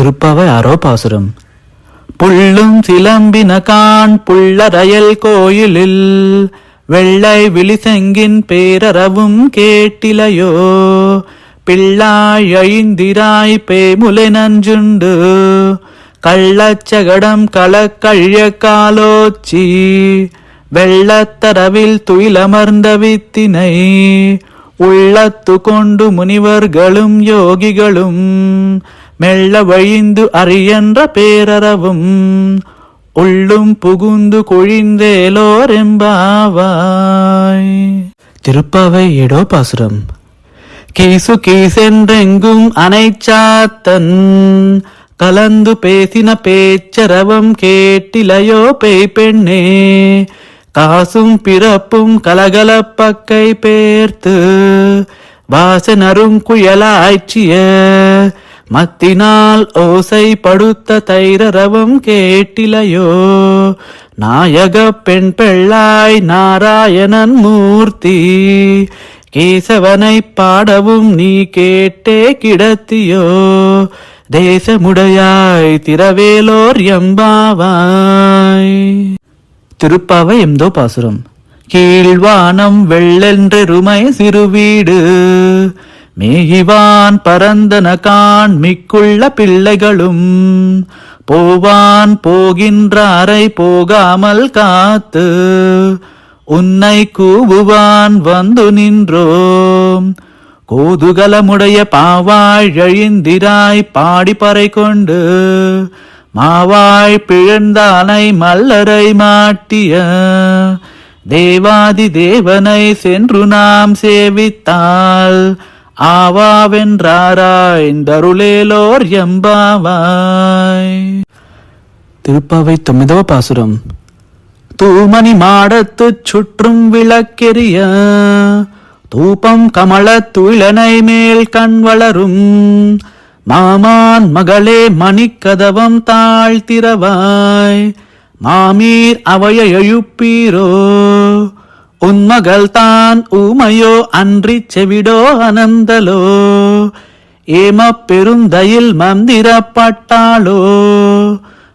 திருப்பாவை ஆரோ பாசுரம். புள்ளும் சிலம்பின கான் புள்ளரையல் கோயிலில் வெள்ளை விழிசெங்கின் பேரறவும் கேட்டிலையோ. பிள்ளாய் அழிந்திராய் பேமுலை நஞ்சுண்டு கள்ளச்சகடம் களக்கழிய காலோச்சி வெள்ளத்தரவில் துயிலமர்ந்த வித்தினை உள்ளத்து கொண்டு முனிவர்களும் யோகிகளும் மெல்ல வழிந்து அறியன்ற பேரறவும் உள்ளும் புகுந்து கொழிந்தேலோர் எம்பாவாய். திருப்பாவை ஏடோ பாசுரம். கீசு கீசென்றெங்கும் அனைச்சாத்தன் கலந்து பேசின பேச்சரவம் கேட்டிலையோ பேய் பெண்ணே. காசும் பிறப்பும் கலகலப்பக்கை பேர்த்து வாசனரும் குயலாய்ச்சிய மத்தினால் ஓசை படுத்த தைரரவம் கேட்டிலையோ. நாயக பெண் பெள்ளாய் நாராயணன் மூர்த்தி கேசவனை பாடவும் நீ கேட்டே கிடத்தியோ. தேசமுடையாய் திரவேலோர் எம்பாவாய். திருப்பாவை எம்தோ பாசுரம். கீழ்வானம் வெள்ளென்றெருமை சிறுவீடு மேகிவான் பரந்தன கான் மிக்குள்ள பிள்ளைகளும் போவான் போகின்றாரை போகாமல் காத்து உன்னை கூவுவான் வந்து நின்றோம். கோதுகலமுடைய பாவாய் அழிந்திராய் பாடி பறை கொண்டு மாவாய் பிழந்தானை மல்லரை மாட்டிய தேவாதி தேவனை சென்று நாம் சேவித்தால் ஆவாவென்றாராய்ந்தருளேலோர் எம்பாவாய். திருப்பாவை 9వ பாசுரம். தூமணி மாடத்து சுற்றும் விளக்கெரிய தூபம் கமல துயிலனை மேல் கண் வளரும் மாமான் மகளே மணிக்கதவம் தாழ்த்திரவாய் மாமீர் அவைய எழுப்பீரோ. உன்மகள் தான் ஊமையோ அன்றி செவிடோ அனந்தலோ ஏம பெருந்தயில் மந்திரப்பட்டாளோ.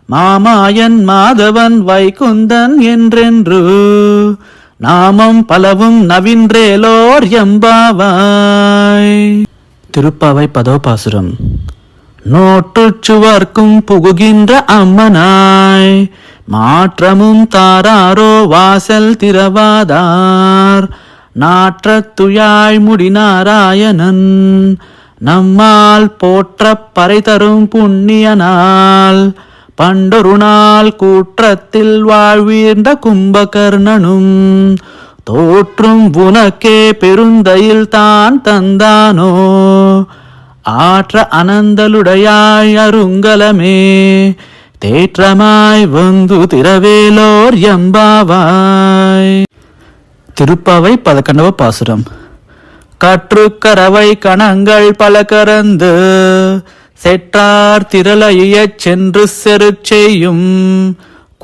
மாமாயன் மாதவன் வைகுந்தன் என்றென்று நாமம் பலவும் நவின்றேலோர் எம்பாவாய். திருப்பாவை 10వ பாசுரம். நோட்டுச் சுவர்க்கும் புகுகின்ற அம்மனாய் மாற்றமும் தாராரோ வாசல் திறவாதார் நாற்றத்துயாய் முடிநாராயணன் நம்மால் போற்றப் பறை தரும் புண்ணியனால் பண்டொரு நாள் கூற்றத்தில் வாழ்வீர்ந்த கும்பகர்ணனும் தோற்றும் உனக்கே பெருந்தயில் தான் தந்தானோ. ஆற்ற அனந்தலுடையாய் அருங்கலமே தேற்றமாய் வந்து திரவேலோர் எம்பாவாய். திருப்பாவை 11వ பாசுரம். கற்றுக்கரவை கணங்கள் பல கறந்து செற்றார் திரளையச் சென்று செருச்செய்யும்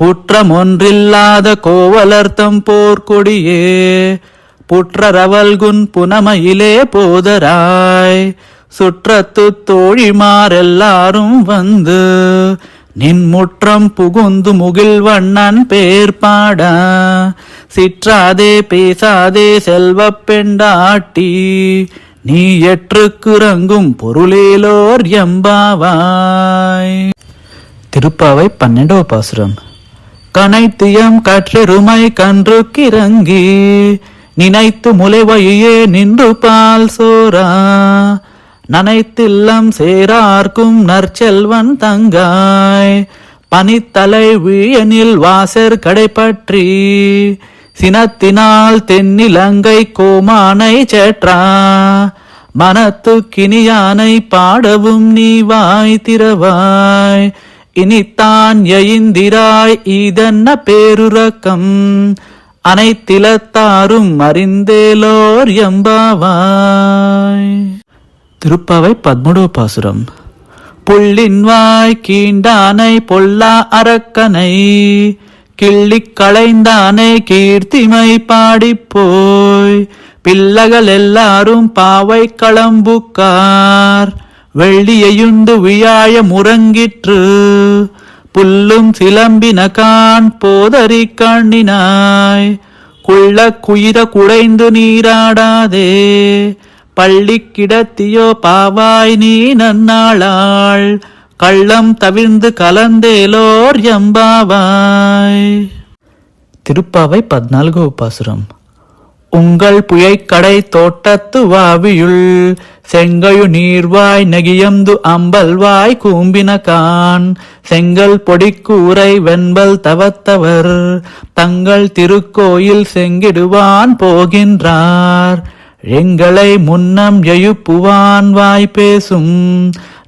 குற்றமொன்றில்லாத கோவலர்த்தம் போர்க்கொடியே புற்றரவல்குன் புனமையிலே போதராய் சுற்றத்து தோழிமாரெல்லாரும் வந்து நின் முற்றம் புகுந்து முகில் வண்ணன் பேர் பாட சிற்றாதே பேசாதே செல்வப் பெண்டாட்டி நீ எற்றுக்குறங்கும் பொருளேலோர் எம்பாவாய். திருப்பாவை 12వ பாசுரம். கனைத்தியம் கற்றெருமை கன்று கிறங்கி நினைத்து முளைவையே நின்று பால் சோரா நனைத்தில்லம் சேரார்க்கும் நற்செல்வன் தங்காய் பனித்தலை வீயனில் வாசர் கடைப்பற்றி சினத்தினால் தென்னிலங்கை கோமானை சேற்றா மனத்து கினியானை பாடவும் நீ வாய் திறவாய் இனித்தான் எயிந்திராய் இதென்ன பேருரக்கம் அனைத்திலத்தாரும் அறிந்தேலோர் எம்பாவாய். திருப்பாவை 13వ பாசுரம். புள்ளின் வாய் கீண்டானை பொல்லா அரக்கனை கிள்ளிக் களைந்தானை கீர்த்திமை பாடிப்போய் பிள்ளைகள் எல்லாரும் பாவை களம்புக்கார் வெள்ளியுண்டு வியாழ முறங்கிற்று புல்லும் சிலம்பினகான் போதறி கண்ணினாய் குள்ள குயிர குடைந்து நீராடாதே பள்ளி கிடத்தியோ பாவாய் நீ நன்னாளாள் கள்ளம் தவிர்ந்து கலந்தேலோர் எம்பாவாய். திருப்பாவை 14వ பாசுரம். உங்கள் புயைக்கடை தோட்டத்து வாவியுள் செங்கழு நீர்வாய் நெகியம்து அம்பல்வாய் கூம்பினகான் செங்கல் பொடிக்கூரை வெண்பல் தவத்தவர் தங்கள் திருக்கோயில் செங்கிடுவான் போகின்றார் எங்களை முன்னம் எழுப்புவான் வாய் பேசும்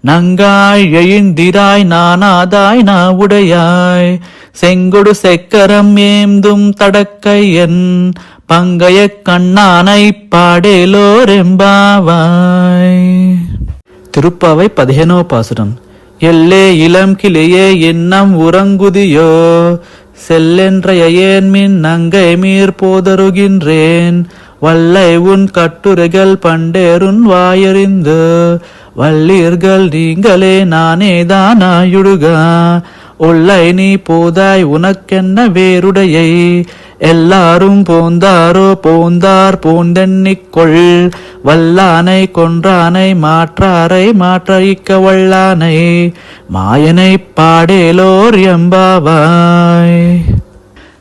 நங்காய் எழுந்திராய் நானாதாய் நாவுடையாய் செங்கொடு செக்கரம் ஏந்தும் தடக்கையன் பங்கைய கண்ணானை பாடேலோரெம்பாவாய். திருப்பாவை 15వ பாசுரம். எல்லே இளம் கிளியே எண்ணம் உறங்குதியோ செல்லென்றையேன் மின் நங்கை மீர் போதருகின்றேன் வல்லை உன் கட்டுரைகள் பண்டேருன் வாயறிந்து வல்லீர்கள் நீங்களே நானேதான் ஆயுடுகா உள்ளை நீ போதாய் உனக்கென்ன வேறுடையை எல்லாரும் போந்தாரோ போந்தார் போந்தெண்ணிக்கொள் வல்லானை கொன்றானை மாற்றாரை மாற்றழிக்க வல்லானை மாயனை பாடேலோர் எம்பாவாய்.